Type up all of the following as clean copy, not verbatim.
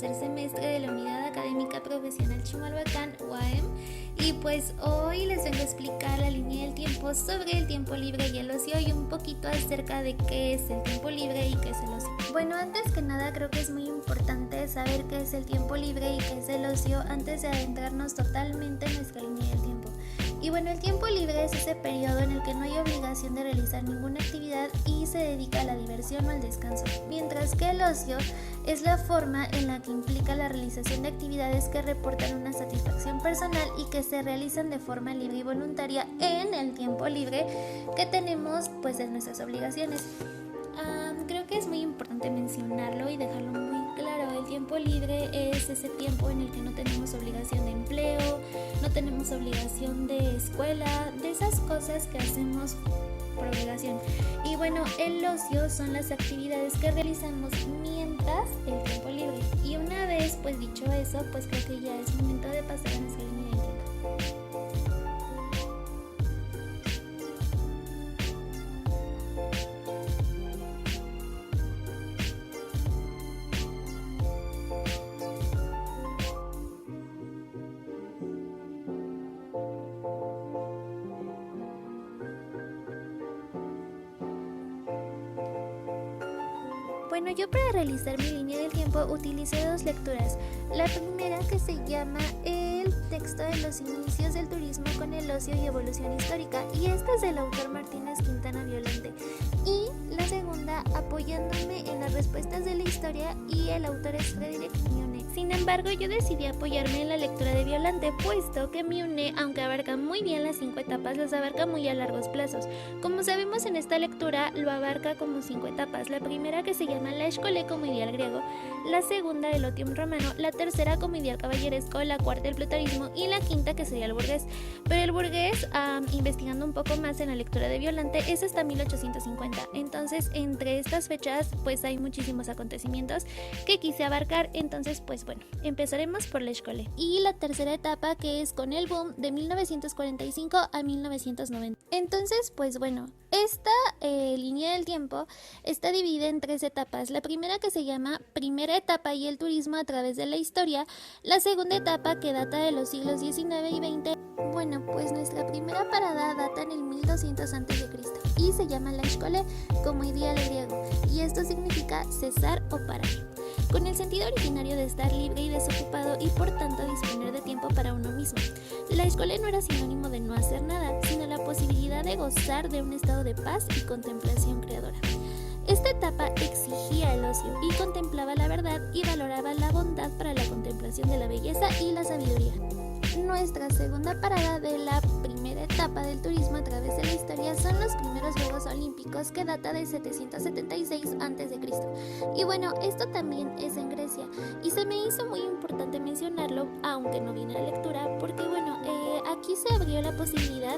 tercer semestre de la Unidad Académica Profesional Chimalhuacán, UAM, y pues hoy les vengo a explicar la línea del tiempo sobre el tiempo libre y el ocio y un poquito acerca de qué es el tiempo libre y qué es el ocio. Bueno, antes que nada creo que es muy importante saber qué es el tiempo libre y qué es el ocio antes de adentrarnos totalmente en nuestra línea del tiempo. Y bueno, el tiempo libre es ese periodo en el que no hay obligación de realizar ninguna actividad y se dedica a la diversión o al descanso, mientras que el ocio es la forma en la que implica la realización de actividades que reportan una satisfacción personal y que se realizan de forma libre y voluntaria en el tiempo libre que tenemos pues de nuestras obligaciones. Creo que es muy importante mencionarlo y dejarlo muy claro. El tiempo libre es ese tiempo en el que no tenemos obligación de empleo, no tenemos obligación de escuela, de esas cosas que hacemos por obligación. Y bueno, el ocio son las actividades que realizamos mientras el tiempo libre. Y una vez pues dicho eso, pues creo que ya es momento de pasar a nuestra línea de tiempo. Bueno, yo para realizar mi línea del tiempo utilicé dos lecturas. La primera que se llama El texto de los inicios del turismo con el ocio y evolución histórica, y esta es del autor Martínez Quintana Violante. Y la segunda apoyándome en las respuestas de la historia, y el autor es Frederick Miune. Sin embargo, yo decidí apoyarme en la lectura de Violante, puesto que Miune, aunque abarca muy bien las 5 etapas, las abarca muy a largos plazos. Como sabemos, en esta lectura lo abarca como 5 etapas. La primera que se llama la Escolé como ideal griego, la segunda el Otium romano, la tercera como ideal caballeresco, la cuarta el plutonismo y la quinta que sería el burgués. Pero el burgués, investigando un poco más en la lectura de Violante, es hasta 1850. Entonces, entre estas fechas, pues hay muchísimos acontecimientos que quise abarcar. Entonces, pues bueno, empezaremos por la Escolé. Y la tercera etapa, que es con el boom de 1945 a 1990. Entonces, pues bueno, esta línea del tiempo está dividida en 3 etapas. La primera que se llama Primera etapa y el turismo a través de la historia. La segunda etapa que data de los siglos XIX y XX. Bueno, pues nuestra primera parada data en el 1200 a.C. y se llama la Escolé como ideal griego, y esto significa cesar o parar, con el sentido originario de estar libre y desocupado y por tanto disponer de tiempo para uno mismo. La Escolé no era sinónimo de no hacer nada, sino la posibilidad de gozar de un estado de paz y contemplación creadora. Esta etapa exigía el ocio y contemplaba la verdad y valoraba la bondad para la contemplación de la belleza y la sabiduría. Nuestra segunda parada de la primera etapa del turismo a través de la historia son los primeros Juegos Olímpicos, que data de 776 a.C. Y bueno, esto también es en Grecia, y se me hizo muy importante mencionarlo, aunque no viene la lectura, porque bueno, aquí se abrió la posibilidad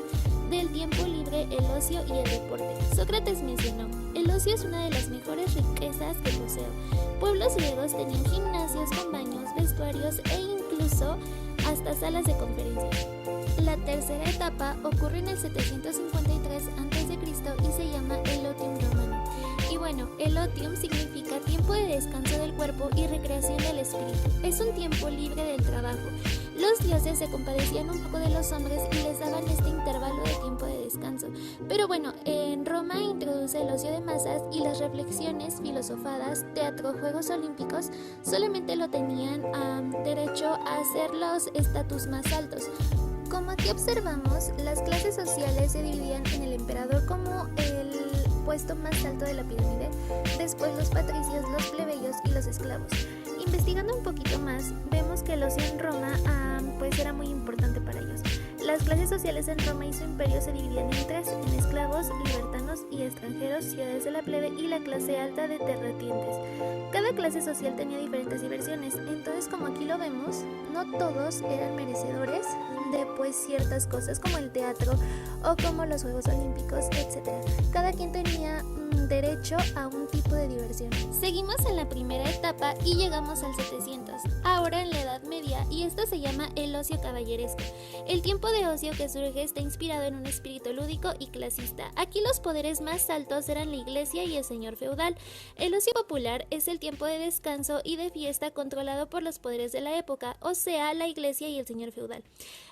del tiempo libre, el ocio y el deporte. Sócrates mencionó: el ocio es una de las mejores riquezas que poseo. Pueblos griegos tenían gimnasios con baños, vestuarios e incluso hasta salas de conferencias. La tercera etapa ocurre en el 753 a.C. y se llama el Otium romano. Y bueno, el Otium significa tiempo de descanso del cuerpo y recreación del espíritu. Es un tiempo libre del trabajo. Los dioses se compadecían un poco de los hombres y les daban este intervalo de tiempo de descanso. Pero bueno, en Roma introduce el ocio de masas, y las reflexiones, filosofadas, teatro, Juegos Olímpicos solamente lo tenían derecho a hacer los estatus más altos. Como aquí observamos, las clases sociales se dividían en el emperador como el puesto más alto de la pirámide, después los patricios, los plebeyos y los esclavos. Investigando un poquito más, vemos que el ocio en Roma pues era muy importante para ellos. Las clases sociales en Roma y su imperio se dividían en 3, en esclavos, libertanos y extranjeros, ciudades de la plebe y la clase alta de terratenientes. Cada clase social tenía diferentes diversiones, entonces como aquí lo vemos, no todos eran merecedores de pues ciertas cosas como el teatro o como los Juegos Olímpicos, etc. Cada quien tenía sin derecho a un tipo de diversión. Seguimos en la primera etapa y llegamos al 700, ahora en la Edad Media, y esto se llama el ocio caballeresco. El tiempo de ocio que surge está inspirado en un espíritu lúdico y clasista. Aquí los poderes más altos eran la iglesia y el señor feudal. El ocio popular es el tiempo de descanso y de fiesta controlado por los poderes de la época, o sea, la iglesia y el señor feudal.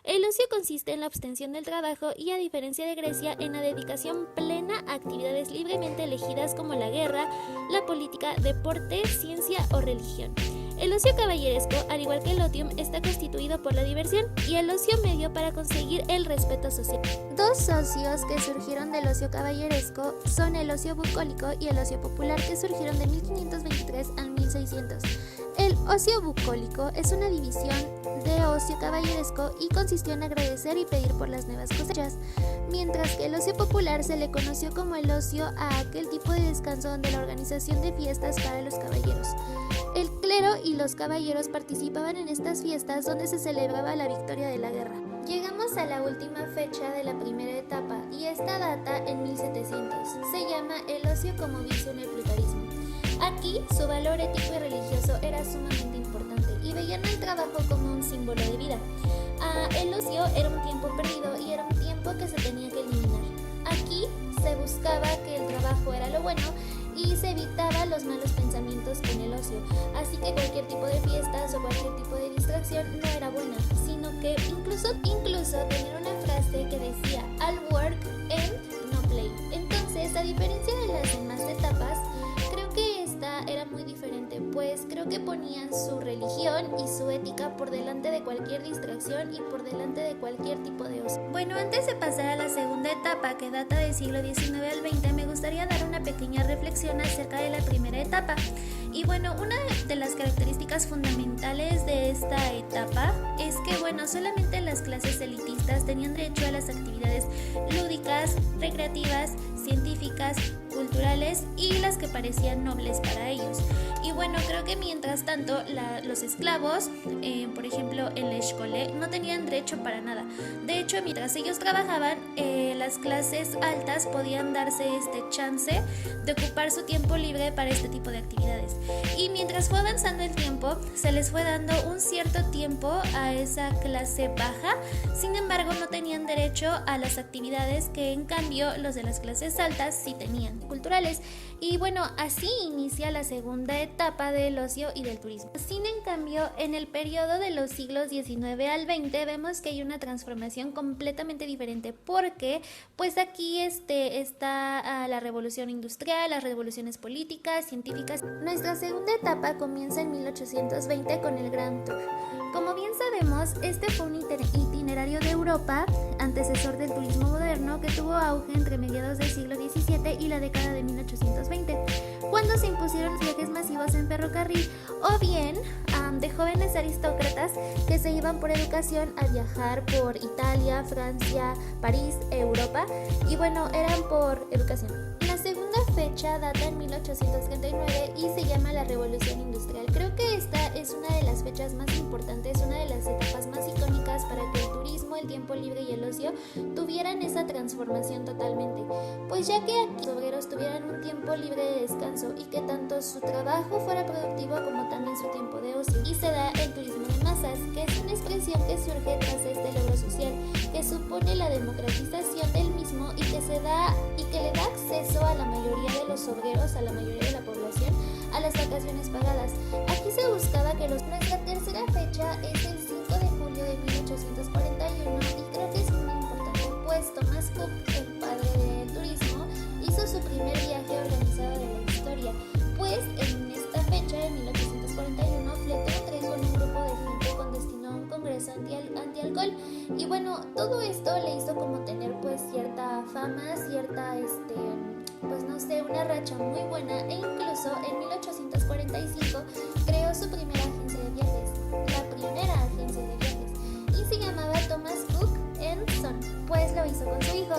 El ocio consiste en la abstención del trabajo y, a diferencia de Grecia, en la dedicación plena a actividades libremente elegidas como la guerra, la política, deporte, ciencia o religión. El ocio caballeresco, al igual que el otium, está constituido por la diversión y el ocio medio para conseguir el respeto social. Dos ocios que surgieron del ocio caballeresco son el ocio bucólico y el ocio popular, que surgieron de 1523 al 1600. El ocio bucólico es una división de ocio caballeresco y consistió en agradecer y pedir por las nuevas cosechas, mientras que el ocio popular se le conoció como el ocio a aquel tipo de descanso donde la organización de fiestas para los caballeros. El clero y los caballeros participaban en estas fiestas donde se celebraba la victoria de la guerra. Llegamos a la última fecha de la primera etapa y esta data en 1700. Se llama el ocio como vicio en el pluralismo. Aquí su valor ético y religioso era sumamente importante y veían el trabajo como un símbolo de vida. El ocio era un tiempo perdido y era un tiempo que se tenía que eliminar. Aquí se buscaba que el trabajo era lo bueno y se evitaba los malos pensamientos con el ocio, así que cualquier tipo de fiestas o cualquier tipo de distracción no era buena, sino que incluso tenía una frase que decía "All work and no play". Entonces, a diferencia de las demás etapas, creo que esta era muy diferente, pues creo que ponían su religión y su ética por delante de cualquier distracción y por delante de cualquier tipo de ocio. Bueno, antes de pasar a la segunda etapa, que data del siglo XIX al XX, me gustaría dar una pequeña reflexión acerca de la primera etapa. Y bueno, una de las características fundamentales de esta etapa es que, bueno, solamente las clases elitistas tenían derecho a las actividades lúdicas, recreativas, científicas, culturales y las que parecían nobles para ellos. Y bueno, creo que mientras tanto los esclavos, por ejemplo en la escole, no tenían derecho para nada. De hecho, mientras ellos trabajaban, las clases altas podían darse este chance de ocupar su tiempo libre para este tipo de actividades. Y mientras fue avanzando el tiempo, se les fue dando un cierto tiempo a esa clase baja. Sin embargo, no tenían derecho a las actividades que en cambio los de las clases altas sí tenían, culturales. Y bueno, así inicia la segunda etapa del ocio y del turismo. Sin en cambio, en el periodo de los siglos XIX al XX vemos que hay una transformación completamente diferente, porque pues aquí está la revolución industrial, las revoluciones políticas, científicas. Nuestra segunda etapa comienza en 1820 con el Grand Tour. Como bien sabemos, este fue un itinerario de Europa, antecesor del turismo moderno, que tuvo auge entre mediados del siglo XVII y la década de 1820, cuando se impusieron viajes masivos en ferrocarril, o bien de jóvenes aristócratas que se iban por educación a viajar por Italia, Francia, París, Europa, y bueno, eran por educación. La segunda fecha data en 1839 y se llama la Revolución Industrial. Creo que esta es una de las fechas más importantes, una de las etapas más icónicas para que el turismo, el tiempo libre y el ocio tuvieran esa transformación totalmente. Pues ya que aquí los obreros tuvieran un tiempo libre de descanso y que tanto su trabajo fuera productivo como también su tiempo de ocio. Y se da el turismo de masas, que es una expresión que surge tras este logro social, que supone la democratización del mismo y que le da acceso a la mayoría de los obreros, a la mayoría de la población, a las vacaciones pagadas. Aquí se buscaba que nuestra tercera fecha es el 5 de julio de 1841 y creo que es muy importante, pues Thomas Cook, el padre del turismo, hizo su primer viaje organizado de la historia, pues en esta fecha de 1841 fletó un tren con un grupo de gente con destino a un congreso anti-alcohol. Y bueno, todo esto le hizo como tener pues cierta fama, cierta pues no sé, una racha muy buena, e incluso en 1845 creó su primera agencia de viajes, la primera agencia de viajes, y se llamaba Thomas Cook Son, pues lo hizo con su hijo.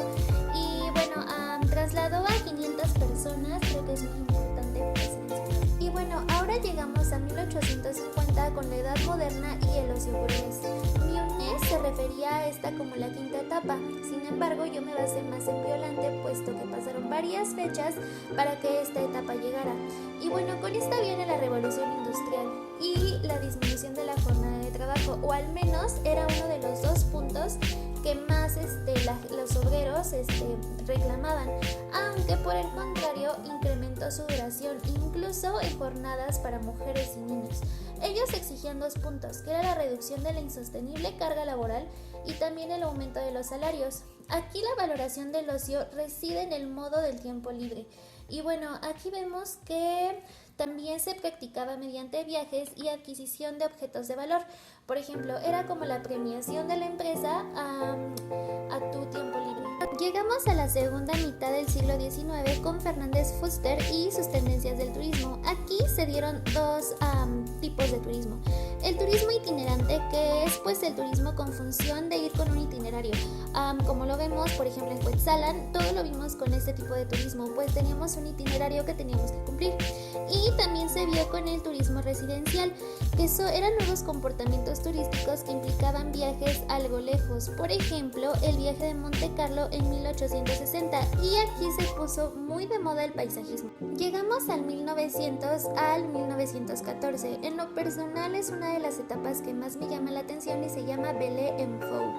Y bueno, trasladó a 500 personas, creo que es muy importante pues mencionar. Y bueno, ahora llegamos a 1850 con la Edad Moderna y el ocio burgués. Mionet se refería refería a esta como la quinta etapa. Sin embargo, yo me basé más en Violante, puesto que pasaron varias fechas para que esta etapa llegara. Y bueno, con esta viene la revolución industrial y la disminución de la jornada de trabajo, o al menos era uno de los dos puntos que más los obreros reclamaban, aunque por el contrario incrementó su duración, incluso en jornadas para mujeres y niños. Ellos exigían 2 puntos, que era la reducción de la insostenible carga laboral y también el aumento de los salarios. Aquí la valoración del ocio reside en el modo del tiempo libre. Y bueno, aquí vemos que también se practicaba mediante viajes y adquisición de objetos de valor. Por ejemplo, era como la premiación de la empresa a tu tiempo libre. Llegamos a la segunda mitad del siglo XIX con Fernández Fuster y sus tendencias del turismo. Aquí se dieron dos tipos de turismo. El turismo itinerante, que es pues el turismo con función de ir con un itinerario. Como lo vemos, por ejemplo, en Cuetzalan, todo lo vimos con este tipo de turismo, pues teníamos un itinerario que teníamos que cumplir. Y también se vio con el turismo residencial, que eran nuevos comportamientos turísticos que implicaban viajes algo lejos. Por ejemplo, el viaje de Monte Carlo en 1860, y aquí se puso muy de moda el paisajismo. Llegamos al 1900 al 1914. En lo personal es una de las etapas que más me llama la atención y se llama Belle en Folk.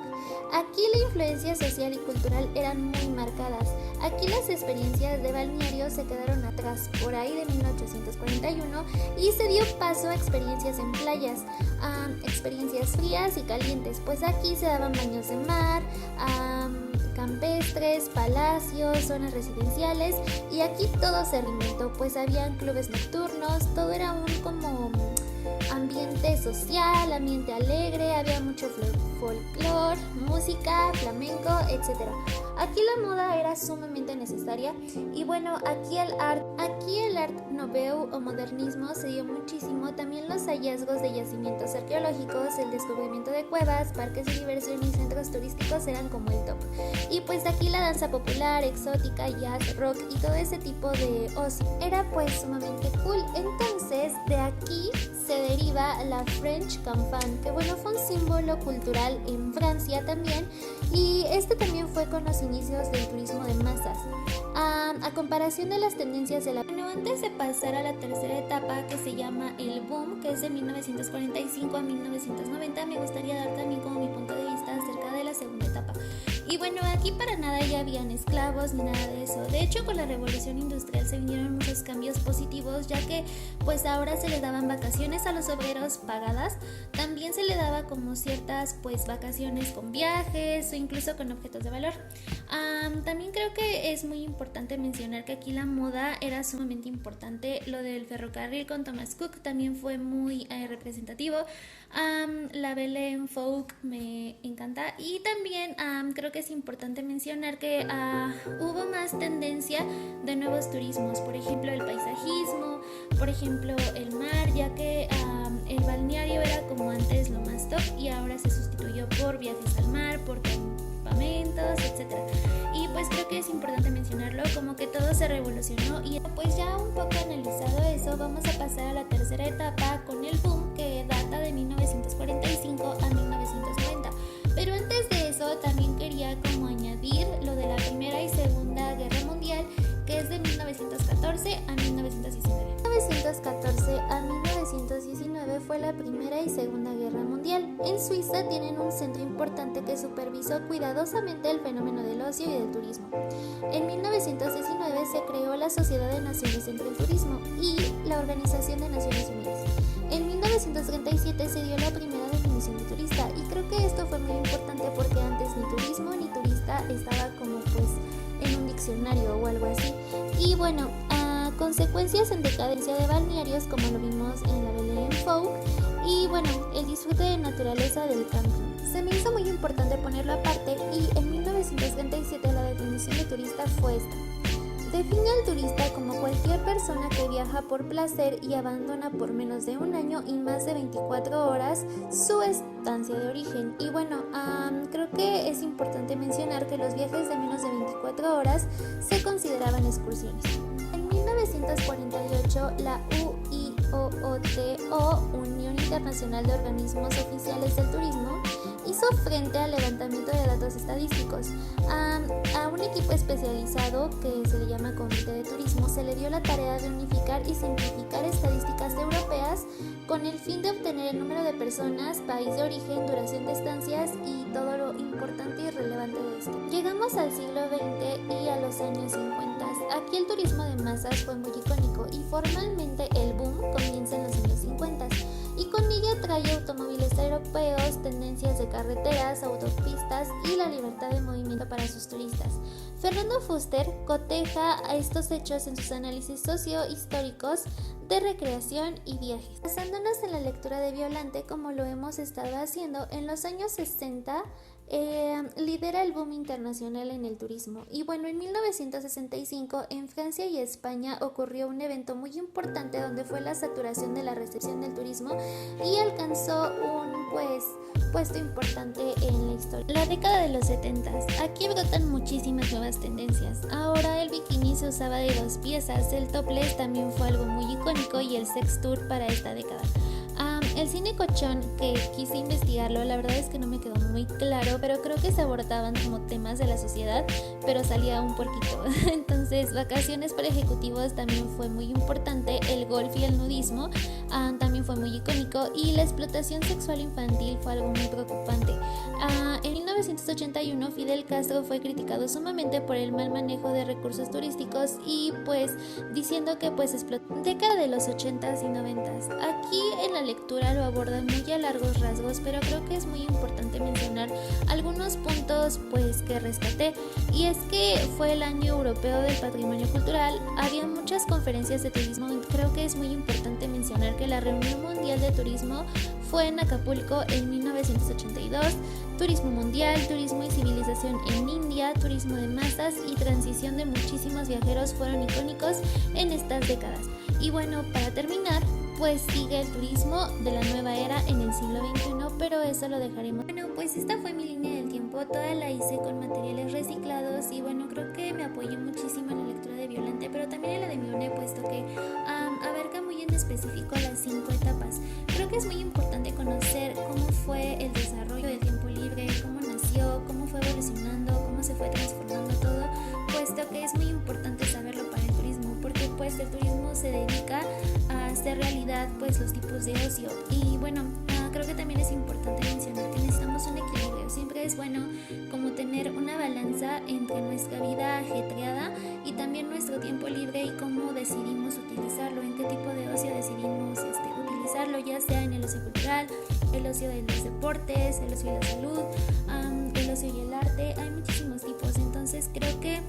Aquí la influencia social y cultural eran muy marcadas. Aquí las experiencias de balneario se quedaron atrás por ahí de 1841 y se dio paso a experiencias en playas, experiencias frías y calientes, pues aquí se daban baños de mar, campestres, palacios, zonas residenciales, y aquí todo se reinventó, pues habían clubes nocturnos, todo era un como ambiente social, ambiente alegre, había mucho folclore, música, flamenco, etc. Aquí la moda era sumamente necesaria y bueno, aquí el art nouveau o modernismo se dio muchísimo, también los hallazgos de yacimientos arqueológicos, el descubrimiento de cuevas, parques de diversión y centros turísticos eran como el top. Y pues aquí la danza popular, exótica, jazz, rock y todo ese tipo de ocio era pues sumamente cool. Entonces de aquí se deriva la French Canfin, que bueno, fue un símbolo cultural en Francia también, y este también fue con los inicios del turismo de masas. A comparación de las tendencias de la... Bueno, antes de pasar a la tercera etapa, que se llama el boom, que es de 1945 a 1990, me gustaría dar también como mi punto de vista acerca de la segunda etapa. Y bueno, aquí para nada ya habían esclavos ni nada de eso. De hecho, con la revolución industrial se vinieron muchos cambios positivos, ya que pues ahora se le daban vacaciones a los obreros pagadas. También se le daba como ciertas pues vacaciones con viajes o incluso con objetos de valor. También creo que es muy importante mencionar que aquí la moda era sumamente importante. Lo del ferrocarril con Thomas Cook también fue muy representativo. La Belle en Folk me encanta, y también creo que es importante mencionar que hubo más tendencia de nuevos turismos, por ejemplo el paisajismo, por ejemplo el mar, ya que el balneario era como antes lo más top y ahora se sustituyó por viajes al mar, por campamentos, etc. Y pues creo que es importante mencionarlo, como que todo se revolucionó. Y pues ya un poco analizado eso, vamos a pasar a la tercera etapa con el boom, que data de 1945 a 1990. Pero antes de eso también quería como añadir lo de la Primera y Segunda Guerra Mundial, que es de 1914 a 1919. 1914 a 1919 fue la Primera y Segunda Guerra Mundial. En Suiza tienen un centro importante que supervisó cuidadosamente el fenómeno del ocio y del turismo. En 1919 se creó la Sociedad de Naciones entre el Turismo y la Organización de Naciones Unidas. En 1937 se dio la primera definición de turista, y creo que esto fue muy importante porque antes ni turismo ni turista estaba como pues en un diccionario o algo así. Y bueno, consecuencias en decadencia de balnearios, como lo vimos en la Belle en Folk, y bueno, el disfrute de naturaleza del camping. Se me hizo muy importante ponerlo aparte, y en 1937 la definición de turista fue esta. Define al turista como cualquier persona que viaja por placer y abandona por menos de un año y más de 24 horas su estancia de origen. Y bueno, creo que es importante mencionar que los viajes de menos de 24 horas se consideraban excursiones. En 1948, la UIOOTO, Unión Internacional de Organismos Oficiales del Turismo, hizo frente al levantamiento de datos estadísticos. A un equipo especializado que se le llama Comité de Turismo se le dio la tarea de unificar y simplificar estadísticas europeas con el fin de obtener el número de personas, país de origen, duración de estancias y todo lo importante y relevante de esto. Llegamos al siglo XX y a los años 50. Aquí el turismo de masas fue muy icónico y formalmente el boom comienza en los años 50 y con ella trae automóviles europeos, tendencias de carreteras, autopistas y la libertad de movimiento para sus turistas. Fernando Fuster coteja a estos hechos en sus análisis socio-históricos de recreación y viajes. Basándonos en la lectura de Violante, como lo hemos estado haciendo, en los años 60 lidera el boom internacional en el turismo. Y bueno, en 1965 en Francia y España ocurrió un evento muy importante donde fue la saturación de la recepción del turismo y alcanzó un puesto importante en la historia. La década de los 70, aquí brotan muchísimas nuevas tendencias. Ahora el bikini se usaba de 2 piezas, el topless también fue algo muy icónico y el sex tour para esta década. El cine cochón, que quise investigarlo, la verdad es que no me quedó muy claro, pero creo que se abordaban como temas de la sociedad, pero salía un puerquito. Entonces, vacaciones para ejecutivos también fue muy importante, el golf y el nudismo también fue muy icónico y la explotación sexual infantil fue algo muy preocupante. En 1981 Fidel Castro fue criticado sumamente por el mal manejo de recursos turísticos y diciendo que explotó. Década de los 80s y 90s. Aquí en la lectura lo aborda muy a largos rasgos, pero creo que es muy importante mencionar algunos puntos que rescaté, y es que fue el año europeo del patrimonio cultural, había muchas conferencias de turismo. Creo que es muy importante mencionar que la reunión mundial de turismo fue en Acapulco en 1982, turismo mundial, turismo y civilización en India, turismo de masas y transición de muchísimos viajeros fueron icónicos en estas décadas. Y bueno, para terminar, sigue el turismo de la nueva era en el siglo XXI, pero eso lo dejaremos. Bueno, esta fue mi línea del tiempo, toda la hice con materiales reciclados y bueno, creo que me apoyé muchísimo en la lectura de Violante, pero también en la de Mione, puesto que abarca muy en específico las 5 etapas. Creo que es muy importante conocer cómo fue el desarrollo del tiempo libre, cómo nació, cómo fue evolucionando, cómo se fue transformando todo, puesto que es muy importante saberlo para el turismo, porque el turismo se dedica a hacer realidad los tipos de ocio. Y bueno, creo que también es importante mencionar que necesitamos un equilibrio. Siempre es bueno como tener una balanza entre nuestra vida ajetreada y también nuestro tiempo libre y cómo decidimos utilizarlo, en qué tipo de ocio decidimos utilizarlo, ya sea en el ocio cultural, el ocio de los deportes, el ocio de la salud, el ocio y el arte. Hay muchísimos tipos, entonces creo que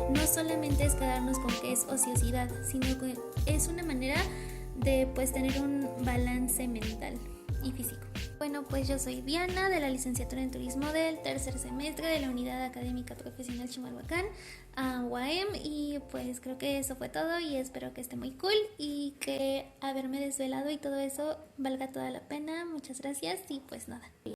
no solamente es quedarnos con que es ociosidad, sino que es una manera de tener un balance mental y físico. Bueno, yo soy Diana, de la licenciatura en turismo del tercer semestre de la Unidad Académica Profesional Chimalhuacán, UAM, y creo que eso fue todo y espero que esté muy cool y que haberme desvelado y todo eso valga toda la pena. Muchas gracias y nada.